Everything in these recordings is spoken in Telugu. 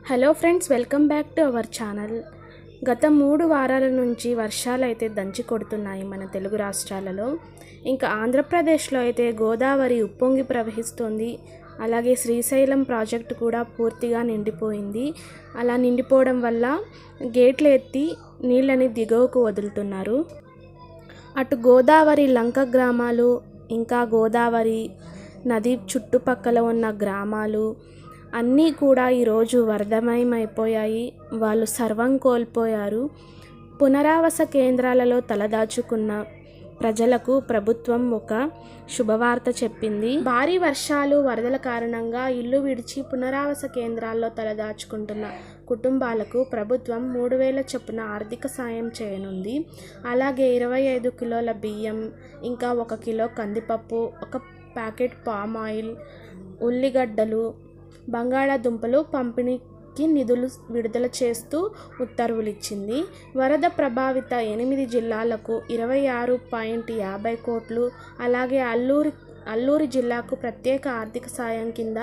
Hello friends, welcome back to our channel. గత 3 వారాల నుంచి వర్షాలు అయితే దంచి కొడుతున్నాయి మన తెలుగు రాష్ట్రాలలో. ఇంకా ఆంధ్రప్రదేశ్లో అయితే గోదావరి ఉప్పొంగి ప్రవహిస్తుంది. అలాగే శ్రీశైలం ప్రాజెక్టు కూడా పూర్తిగా నిండిపోయింది. అలా నిండిపోవడం వల్ల గేట్లు ఎత్తి నీళ్ళని దిగువకు వదులుతున్నారు. అటు గోదావరి లంక గ్రామాలు, ఇంకా గోదావరి నది చుట్టుపక్కల ఉన్న గ్రామాలు అన్నీ కూడా ఈరోజు వరదమయమైపోయాయి. వాళ్ళు సర్వం కోల్పోయారు. పునరావాస కేంద్రాలలో తలదాచుకున్న ప్రజలకు ప్రభుత్వం ఒక శుభవార్త చెప్పింది. భారీ వర్షాలు, వరదల కారణంగా ఇల్లు విడిచి పునరావాస కేంద్రాల్లో తలదాచుకుంటున్న కుటుంబాలకు ప్రభుత్వం 3,000 చొప్పున ఆర్థిక సాయం చేయనుంది. అలాగే 25 కిలోల బియ్యం, ఇంకా 1 కిలో కందిపప్పు, 1 ప్యాకెట్ పామ్ ఆయిల్, ఉల్లిగడ్డలు, బంగాళాదుంపలు పంపిణీకి నిధులు విడుదల చేస్తూ ఉత్తర్వులు ఇచ్చింది. వరద ప్రభావిత 8 జిల్లాలకు 26.50 కోట్లు, అలాగే అల్లూరి జిల్లాకు ప్రత్యేక ఆర్థిక సాయం కింద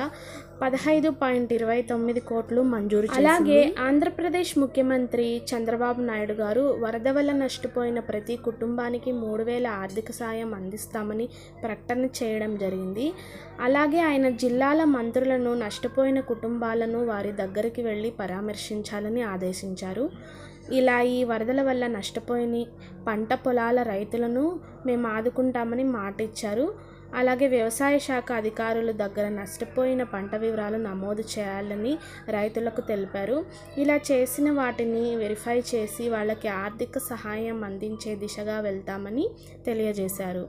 15.29 కోట్లు మంజూరు చేసింది. అలాగే ఆంధ్రప్రదేశ్ ముఖ్యమంత్రి చంద్రబాబు నాయుడు గారు వరద వల్ల నష్టపోయిన ప్రతి కుటుంబానికి 3,000 ఆర్థిక సాయం అందిస్తామని ప్రకటన చేయడం జరిగింది. అలాగే ఆయన జిల్లాల మంత్రులను నష్టపోయిన కుటుంబాలను వారి దగ్గరికి వెళ్ళి పరామర్శించాలని ఆదేశించారు. ఇలా ఈ వరదల వల్ల నష్టపోయిన పంట పొలాల రైతులను మేము ఆదుకుంటామని మాట ఇచ్చారు. అలాగే వ్యవసాయ శాఖ అధికారుల దగ్గర నష్టపోయిన పంట వివరాలు నమోదు చేయాలని రైతులకు తెలిపారు. ఇలా చేసిన వాటిని వెరిఫై చేసి వాళ్ళకి ఆర్థిక సహాయం అందించే దిశగా వెళ్తామని తెలియజేశారు.